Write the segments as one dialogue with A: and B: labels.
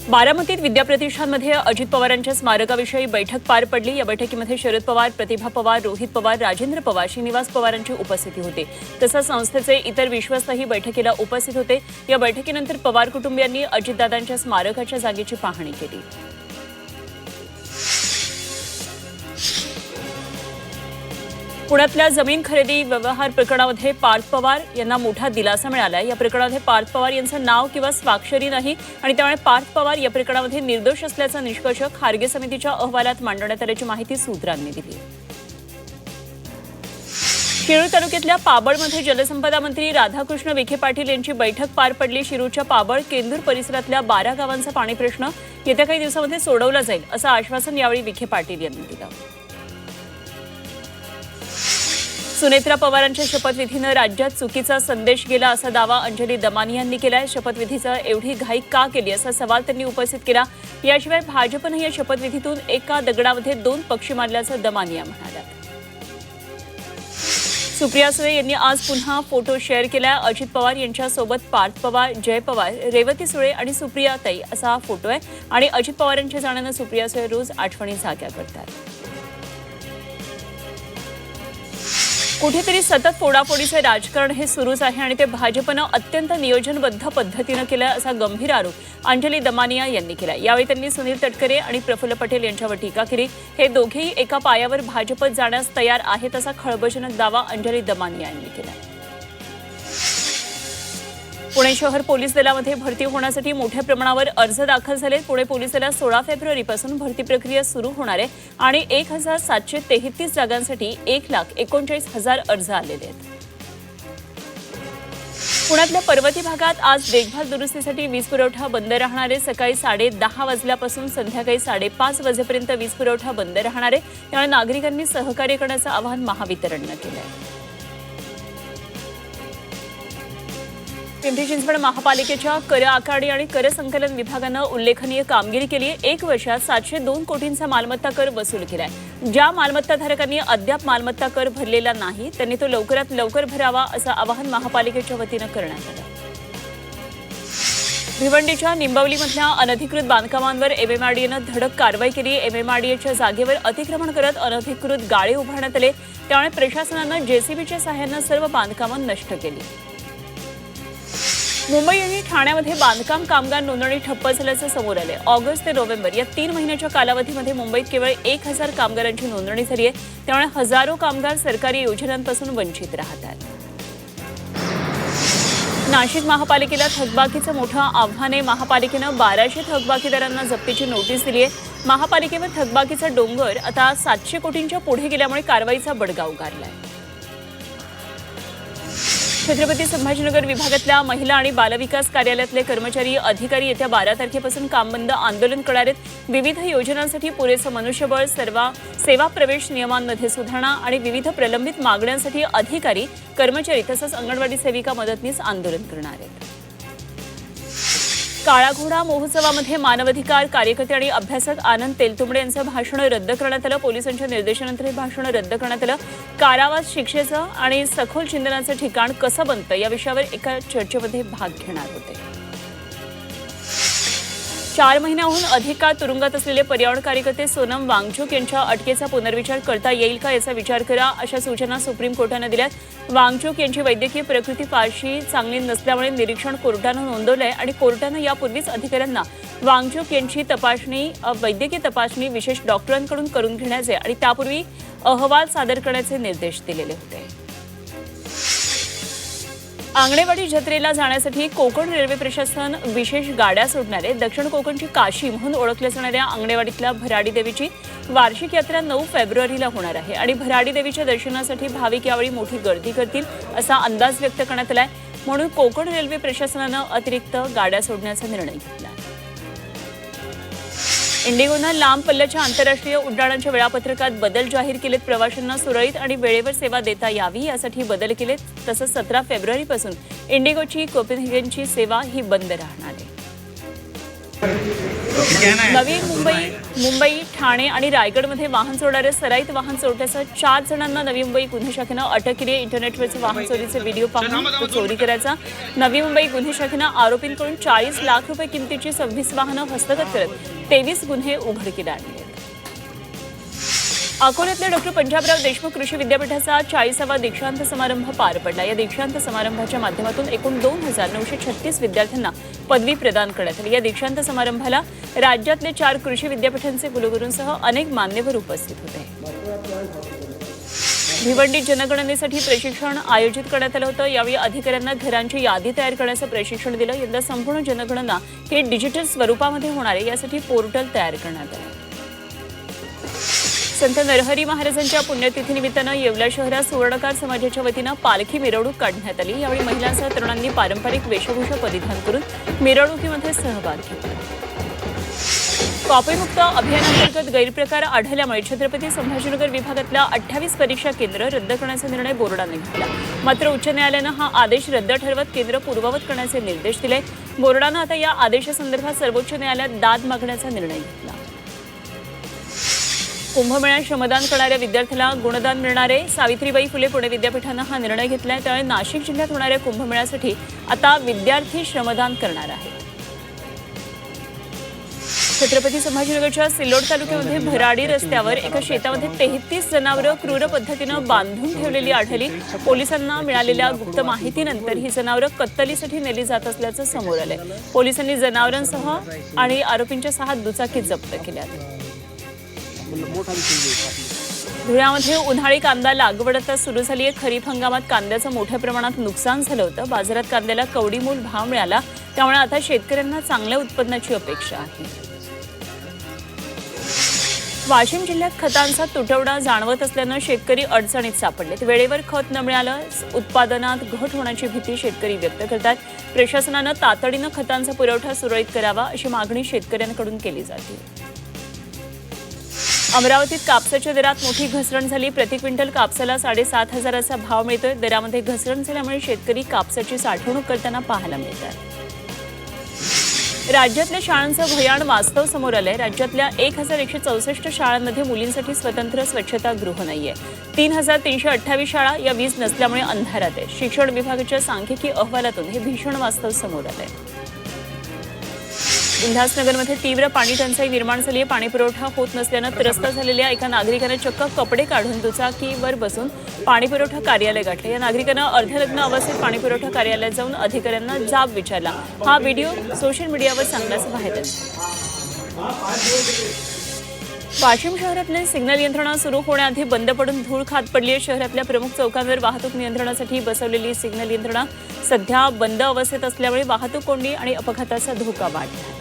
A: बारामतीत विद्याप्रतिष्ठानमध्ये अजित पवारांच्या स्मारकाविषयी बैठक पार पडली। या बैठकीमध्ये शरद पवार, प्रतिभा पवार, रोहित पवार, राजेंद्र पवार, श्रीनिवास पवारांची उपस्थिती होती। तसंच संस्थेचे इतर विश्वस्तही बैठकीला उपस्थित होते। या बैठकीनंतर पवार कुटुंबियांनी अजितदादांच्या स्मारकाच्या जागेची पाहणी केली। पुण्यातल्या जमीन खरेदी व्यवहार प्रकरणामध्ये पार्थ पवार यांना मोठा दिलासा मिळाला। या प्रकरणामध्ये पार्थ पवार यांचं नाव किंवा स्वाक्षरी नाही आणि त्यामुळे पार्थ पवार या प्रकरणामध्ये निर्दोष असल्याचा निष्कर्ष खारगे समितीच्या अहवालात मांडण्यात आल्याची माहिती सूत्रांनी दिली। शिरूर तालुक्यातल्या पाबळमध्ये जलसंपदा मंत्री राधाकृष्ण विखे पाटील यांची बैठक पार पडली। शिरूरच्या पाबळ केंदूर परिसरातल्या 12 गावांचा पाणी प्रश्न येत्या काही दिवसांमध्ये सोडवला जाईल असं आश्वासन यावेळी विखे पाटील यांनी दिलं। सुनेत्रा पवारांच्या शपथविधीनं राज्यात चुकीचा संदेश गेला असा दावा अंजली दमानी यांनी केलाय। शपथविधीचा एवढी घाई का केली असा सवाल त्यांनी उपस्थित केला। याशिवाय भाजपनं या शपथविधीतून एका दगडामध्ये 2 पक्षी मारल्याचं दमानी म्हणाल्या। सुप्रिया सुळे यांनी आज पुन्हा फोटो शेअर केलाय। अजित पवार यांच्यासोबत पार्थ पवार, जय पवार, रेवती सुळे आणि सुप्रिया ताई असा हा फोटो आहे आणि अजित पवारांच्या जाण्यानं सुप्रिया सुळे रोज आठवणी जाग्या करतात। कुठेतरी सतत फोडाफोडीचे राजकारण हे सुरूच आहे आणि ते भाजपनं अत्यंत नियोजनबद्ध पद्धतीनं केलं असा गंभीर आरोप अंजली दमानिया यांनी केला। यावेळी त्यांनी सुनील तटकरे आणि प्रफुल्ल पटेल यांच्यावर टीका केली। हे दोघेही एका पायावर भाजपत जाण्यास तयार आहेत असा खळबळजनक दावा अंजली दमानिया यांनी केला। पुणे शहर पोलीस दलामध्ये भरती होण्यासाठी मोठ्या प्रमाणावर अर्ज दाखल झाले। पुणे पोलीस दलात 16 फेब्रुवारीपासून भरती प्रक्रिया सुरू होणार आहे आणि 1733 जागांसाठी 1,39,000 अर्ज आलेले आहेत। पुण्यातल्या पर्वती भागात आज देखभाल दुरुस्तीसाठी वीज पुरवठा बंद राहणार आहे। सकाळी 10:30 वाजल्यापासून संध्याकाळी 5:30 वाजेपर्यंत वीज पुरवठा बंद राहणार आहे। त्यामुळे नागरिकांनी सहकार्य करण्याचं आवाहन महावितरणनं केलं आहे। पिंपरी चिंचवड महापालिकेच्या कर आकारणी आणि कर संकलन विभागानं उल्लेखनीय कामगिरी केली आहे। 1 वर्षात 702 कोटींचा मालमत्ता कर वसूल केलाय। ज्या मालमत्ताधारकांनी अद्याप मालमत्ता कर भरलेला नाही त्यांनी तो लवकरात लवकर भरावा असं आवाहन महापालिकेच्या वतीनं करण्यात आलं। भिवंडीच्या निंबवलीमधल्या अनधिकृत बांधकामांवर एमएमआरडीएनं धडक कारवाई केली। एमएमआरडीएच्या जागेवर अतिक्रमण करत अनधिकृत गाळे उभारण्यात आले। त्यामुळे प्रशासनानं जेसीबीच्या सहाय्यानं सर्व बांधकामं नष्ट केली। मुंबई आणि ठाण्यामध्ये बांधकाम कामगार नोंदणी ठप्प झाल्याचं समोर आले। ऑगस्ट ते नोव्हेंबर या 3 महिन्याच्या कालावधीमध्ये मुंबईत केवळ 1000 कामगारांची नोंदणी झाली आहे। त्यामुळे हजारो कामगार सरकारी योजनांपासून वंचित राहतात। नाशिक महापालिकेला थकबाकीचं मोठं आव्हान आहे। महापालिकेनं 1200 थकबाकीदारांना जप्तीची नोटीस दिली आहे। महापालिकेवर थकबाकीचा डोंगर आता 700 कोटींच्या पुढे गेल्यामुळे कारवाईचा बडगा उगारलाय। छत्रपती संभाजीनगर विभागातल्या महिला आणि बालविकास कार्यालयातले कर्मचारी अधिकारी येत्या 12 तारखेपासून कामबंद आंदोलन करणार आहेत। विविध योजनांसाठी पुरेसं मनुष्यबळ, सेवा प्रवेश नियमांमध्ये सुधारणा आणि विविध प्रलंबित मागण्यांसाठी अधिकारी, कर्मचारी तसंच अंगणवाडी सेविका मदतनीस आंदोलन करणार आहेत। काळा घोडा महोत्सवामध्ये मानवाधिकार कार्यकर्ते आणि अभ्यासक आनंद तेलतुंबडे यांचं भाषण रद्द करण्यात आलं। पोलिसांच्या निर्देशानंतर हे भाषण रद्द करण्यात आलं। कारावास शिक्षेचं आणि सखोल चिंतनाचं ठिकाण कसं बनतं या विषयावर एका चर्चेमध्ये भाग घेणार होते। 4 महिन्याहून अधिक काळ तुरुंगात असलेले पर्यावरण कार्यकर्ते सोनम वांगचूक यांच्या अटकेचा पुनर्विचार करता येईल का याचा विचार करा अशा सूचना सुप्रीम कोर्टानं दिल्यात। वांगचूक यांची वैद्यकीय प्रकृती फारशी चांगली नसल्यामुळे निरीक्षण कोर्टानं नोंदवलंय आणि कोर्टानं यापूर्वीच अधिकाऱ्यांना वांगचूक यांची वैद्यकीय तपासणी विशेष डॉक्टरांकडून करून घेण्याचे आणि त्यापूर्वी अहवाल सादर करण्याचे निर्देश दिलेले होते। आंगणेवाडी जत्रेला जाण्यासाठी कोकण रेल्वे प्रशासन विशेष गाड्या सोडणार आहे। दक्षिण कोकणची काशी म्हणून ओळखल्या जाणाऱ्या आंगणेवाडीतल्या भराडी देवीची वार्षिक यात्रा 9 फेब्रुवारीला होणार आहे आणि भराडी देवीच्या दर्शनासाठी भाविक यावेळी मोठी गर्दी करतील असा अंदाज व्यक्त करण्यात आलाय। म्हणून कोकण रेल्वे प्रशासनानं अतिरिक्त गाड्या सोडण्याचा निर्णय घेतला। इंडिगोनं लांब पल्ल्याच्या आंतरराष्ट्रीय उड्डाणांच्या वेळापत्रकात बदल जाहीर केलेत। प्रवाशांना सुरळीत आणि वेळेवर सेवा देता यावी यासाठी बदल केलेत। तसंच 17 फेब्रुवारीपासून इंडिगोची कोपेनहेगनची सेवा ही बंद राहणार आहे। नवी मुंबई ठाणे आणि रायगडमध्ये वाहन चोरणाऱ्या सराईत वाहन चोरट्यासह 4 जणांना नवी मुंबई गुन्हे शाखेनं अटक केली आहे. इंटरनेटवरचे वाहन चोरीचे व्हिडिओ पाहून तो चोरी करायचा. नवी मुंबई गुन्हे शाखेनं आरोपींकडून 40 लाख रुपये किमतीची 26 वाहनं हस्तगत करत 23 गुन्हे उघडकीला आणले. अकोल्यातल्या डॉक्टर पंजाबराव देशमुख कृषी विद्यापीठाचा 40वा दीक्षांत समारंभ पार पडला. या दीक्षांत समारंभाच्या माध्यमातून एकूण 2,936 विद्यार्थ्यांना पदवी प्रदान करण्यात आली. या दीक्षांत समारंभाला राज्यातले 4 कृषी विद्यापीठांचे कुलगुरूंसह अनेक मान्यवर उपस्थित होते. भिवंडी जनगणनेसाठी प्रशिक्षण आयोजित करण्यात आलं होतं. यावेळी अधिकाऱ्यांना घरांची यादी तयार करण्याचं प्रशिक्षण दिलं. यंदा संपूर्ण जनगणना ही डिजिटल स्वरूपामध्ये होणार आहे. यासाठी पोर्टल तयार करण्यात आलं. संत नरहरी महाराजांच्या पुण्यतिथीनिमित्तानं येवला शहरात सुवर्णकार समाजाच्या वतीनं पालखी मिरवणूक काढण्यात आली. यावेळी महिलांसह तरुणांनी पारंपरिक वेशभूषा परिधान करून मिरवणुकीमध्ये सहभाग घेतला. कॉपीमुक्त अभियानांतर्गत गैरप्रकार आढळल्यामुळे छत्रपती संभाजीनगर विभागातल्या 28 परीक्षा केंद्र रद्द करण्याचा निर्णय बोर्डाने घेतला. मात्र उच्च न्यायालयानं हा आदेश रद्द ठरवत केंद्र पूर्ववत करण्याचे निर्देश दिले. बोर्डानं आता या आदेशासंदर्भात सर्वोच्च न्यायालयात दाद मागण्याचा निर्णय घेतला. कुंभमेळ्यात श्रमदान करणाऱ्या विद्यार्थ्याला गुणदान मिळणार आहे. सावित्रीबाई फुले पुणे विद्यापीठानं हा निर्णय घेतलाय. त्यामुळे नाशिक जिल्ह्यात होणाऱ्या कुंभमेळ्यासाठी आता विद्यार्थी श्रमदान करणार आहे. छत्रपती संभाजीनगरच्या सिल्लोड तालुक्यामध्ये भराडी रस्त्यावर एका शेतामध्ये 33 जनावरं क्रूर पद्धतीनं बांधून ठेवलेली आढळली. पोलिसांना मिळालेल्या गुप्त माहितीनंतर ही जनावरं कत्तलीसाठी नेली जात असल्याचं समोर आलंय. पोलिसांनी जनावरांसह आणि आरोपींच्या 6 दुचाकी जप्त केल्या. धुळ्यामध्ये उन्हाळी कांदा लागवड आता सुरू झाली आहे. खरीप हंगामात कांद्याचं मोठ्या प्रमाणात नुकसान झालं होतं. बाजारात कांद्याला कवडीमोल भाव मिळाला. त्यामुळे आता शेतकऱ्यांना चांगल्या उत्पन्नाची अपेक्षा आहे. वाशिम जिल्ह्यात खतांचा तुटवडा जाणवत असल्यानं शेतकरी अडचणीत सापडलेत. वेळेवर खत न मिळालं उत्पादनात घट होण्याची भीती शेतकरी व्यक्त करतात. प्रशासनानं तातडीनं खतांचा पुरवठा सुरळीत करावा अशी मागणी शेतकऱ्यांकडून केली जाते. अमरावतीत कापसाच्या दरात मोठी घसरण झाली. प्रति क्विंटल कापसाला 7,500 भाव मिळतोय. दरामध्ये घसरण झाल्यामुळे शेतकरी कापसाची साठवणूक करताना पाहायला मिळतात. राज्यातल्या शाळांचं भयाण वास्तव समोर आलंय. राज्यातल्या 1,164 शाळांमध्ये मुलींसाठी स्वतंत्र स्वच्छतागृह नाहीये. 3,328 शाळा या वीज नसल्यामुळे अंधारात आहेत. शिक्षण विभागाच्या सांख्यिकी अहवालातून हे भीषण वास्तव समोर आलंय. उल्हासनगरमध्ये तीव्र पाणी टंचाई निर्माण झाली आहे. पाणीपुरवठा होत नसल्यानं त्रस्त झालेल्या एका नागरिकानं चक्क कपडे काढून दुचाकीवर बसून पाणीपुरवठा कार्यालय गाठले. या नागरिकानं अर्धलग्न अवस्थेत पाणीपुरवठा कार्यालयात जाऊन अधिकाऱ्यांना जाब विचारला. हा व्हिडिओ सोशल मीडियावर चांगलाच व्हायरल. वाशिम शहरातले सिग्नल यंत्रणा सुरू होण्याआधी बंद पडून धूळ खात पडली आहे. शहरातल्या प्रमुख चौकांवर वाहतूक नियंत्रणासाठी बसवलेली सिग्नल यंत्रणा सध्या बंद अवस्थेत असल्यामुळे वाहतूक कोंडी आणि अपघाताचा धोका वाढला.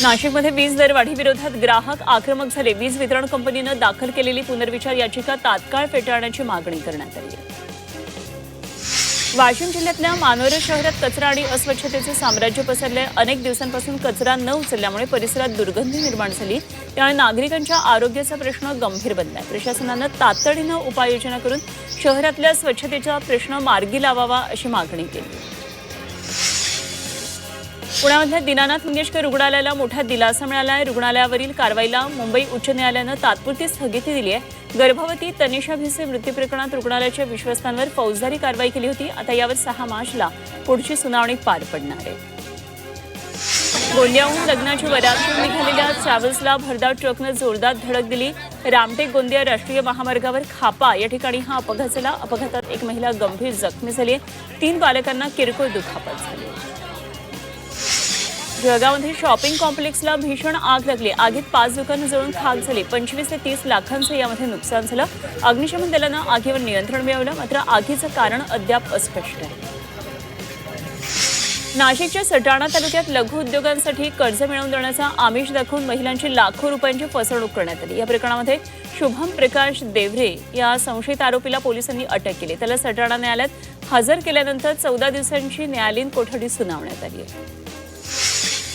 A: नाशिकमध्ये वीज दरवाढीविरोधात ग्राहक आक्रमक झाले. वीज वितरण कंपनीनं दाखल केलेली पुनर्विचार याचिका तात्काळ फेटाळण्याची मागणी करण्यात आली. वाशिम जिल्ह्यातल्या मानोरा शहरात कचरा आणि अस्वच्छतेचे साम्राज्य पसरले. अनेक दिवसांपासून कचरा न उचलल्यामुळे परिसरात दुर्गंधी निर्माण झाली. त्यामुळे नागरिकांच्या आरोग्याचा प्रश्न गंभीर बनलाय. प्रशासनानं तातडीनं उपाययोजना करून शहरातल्या स्वच्छतेचा प्रश्न मार्गी लावावा अशी मागणी केली. पुण्यामधल्या दीनानाथ मंगेशकर रुग्णालयाला मोठा दिलासा मिळाला आहे. रुग्णालयावरील कारवाईला मुंबई उच्च न्यायालयानं तात्पुरती स्थगिती दिली आहे. गर्भवती तनिषा भिसे मृत्यू प्रकरणात रुग्णालयाच्या विश्वस्तांवर फौजदारी कारवाई केली होती. आता यावर 6 मार्चला पुढची सुनावणी पार पडणार आहे. गोंदियाहून लग्नाची वरात घेऊन निघालेल्या ट्रॅव्हल्सला भरधाव ट्रकनं जोरदार धडक दिली. रामटेक गोंदिया राष्ट्रीय महामार्गावर खापा या ठिकाणी हा अपघात झाला. अपघातात एक महिला गंभीर जखमी झाली आहे. 3 बालकांना किरकोळ दुखापत झाली. जळगावमध्ये शॉपिंग कॉम्प्लेक्सला भीषण आग लागली. आगीत 5 दुकानं जळून खाक झाली. 25 ते 30 लाखांचं यामध्ये नुकसान झालं. अग्निशमन दलानं आगीवर नियंत्रण मिळवलं. मात्र आगीचं कारण अद्याप अस्पष्ट आहे. नाशिकच्या सटाणा तालुक्यात लघु उद्योगांसाठी कर्ज मिळवून देण्याचा आमिष दाखवून महिलांची लाखो रुपयांची फसवणूक करण्यात आली. या प्रकरणामध्ये शुभम प्रकाश देवरे या संशयित आरोपीला पोलिसांनी अटक केली. त्याला सटाणा न्यायालयात हजर केल्यानंतर 14 दिवसांची न्यायालयीन कोठडी सुनावण्यात आली आहे.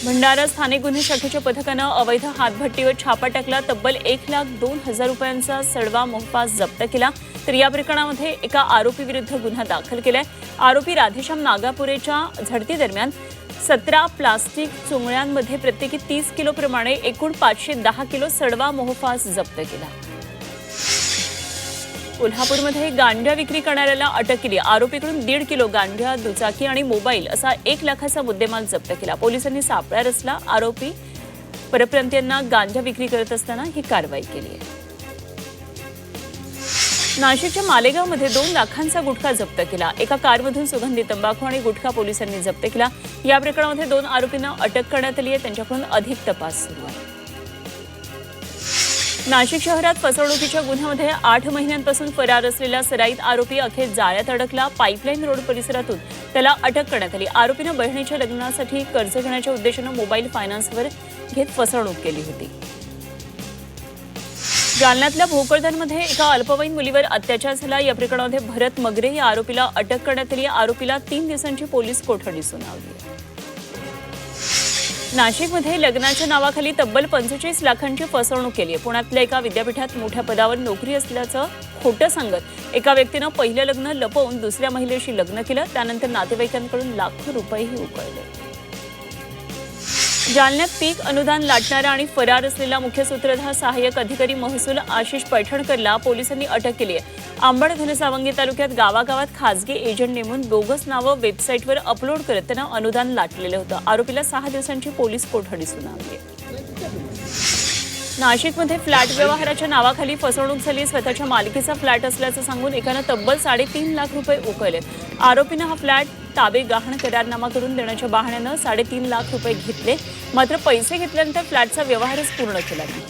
A: भंडारा स्थानिक गुन्हे शाखेच्या पथकानं अवैध हातभट्टीवर छापा टाकला. तब्बल 1,02,000 रुपयांचा सडवा मोहफा जप्त केला. तर या प्रकरणामध्ये एका आरोपीविरुद्ध गुन्हा दाखल केलाय. आरोपी राधेश्याम नागापुरेच्या झडतीदरम्यान 17 प्लास्टिक चोंगळ्यांमध्ये प्रत्येकी 30 किलो प्रमाणे एकूण 510 किलो सडवा मोहफास जप्त केला. कोल्हापूरमध्ये गांजा विक्री करणाऱ्याला अटक केली. आरोपीकडून 1.5 किलो गांजा, दुचाकी आणि मोबाईल असा 1 लाखाचा मुद्देमाल जप्त केला. पोलिसांनी सापळा रचला. आरोपी परप्रांतीयांना गांजा विक्री करत असताना ही कारवाई केली आहे. नाशिकच्या मालेगावमध्ये 2 लाखांचा गुटखा जप्त केला. एका कारमधून सुगंधी तंबाखू आणि गुटखा पोलिसांनी जप्त केला. या प्रकरणामध्ये 2 आरोपींना अटक करण्यात आली आहे. त्यांच्याकडून अधिक तपास सुरू आहे. नाशिक शहरात फसवणुकीच्या गुन्ह्यामध्ये 8 महिन्यांपासून फरार असलेला सराईत आरोपी अखेर जाळ्यात अडकला. पाईपलाईन रोड परिसरातून त्याला अटक करण्यात आली. आरोपीनं बहिणीच्या लग्नासाठी कर्ज घेण्याच्या उद्देशानं मोबाईल फायनान्सवर घेत फसवणूक केली होती. जालन्यातल्या भोकरदनमध्ये एका अल्पवयीन मुलीवर अत्याचार झाला. या प्रकरणामध्ये भरत मगरे या आरोपीला अटक करण्यात आली. आरोपीला 3 दिवसांची पोलीस कोठडी सुनावली. नाशिकमध्ये लग्नाच्या नावाखाली तब्बल 45 लाखांची फसवणूक केली आहे. पुण्यातल्या एका विद्यापीठात मोठ्या पदावर नोकरी असल्याचं खोटं सांगत एका व्यक्तीनं पहिलं लग्न लपवून दुसऱ्या महिलेशी लग्न केलं. त्यानंतर नातेवाईकांकडून लाखो रुपयेही उकळले. जालन्यात पीक अनुदान लाटणारा आणि फरार असलेला मुख्य सूत्रधार सहाय्यक अधिकारी महसूल आशिष पैठणकरला पोलिसांनी अटक केली आहे. अंबड घनसावंगी तालुक्यात गावागावात खासगी एजंट नेमून बोगस नावं वेबसाईटवर अपलोड करत त्यांना अनुदान लाटलेलं होतं. आरोपीला 6 दिवसांची पोलीस कोठडी सुनावली. नाशिकमध्ये फ्लॅट व्यवहाराच्या नावाखाली फसवणूक झाली. स्वतःच्या मालकीचा फ्लॅट असल्याचं सांगून एकानं तब्बल 3.5 लाख रुपये उकळले. आरोपीनं हा फ्लॅट ताबे गहाण करारनामा करून देण्याच्या बहाण्यानं 3.5 लाख रुपये घेतले. मात्र पैसे घेतल्यानंतर फ्लॅटचा व्यवहारच पूर्ण केला नाही.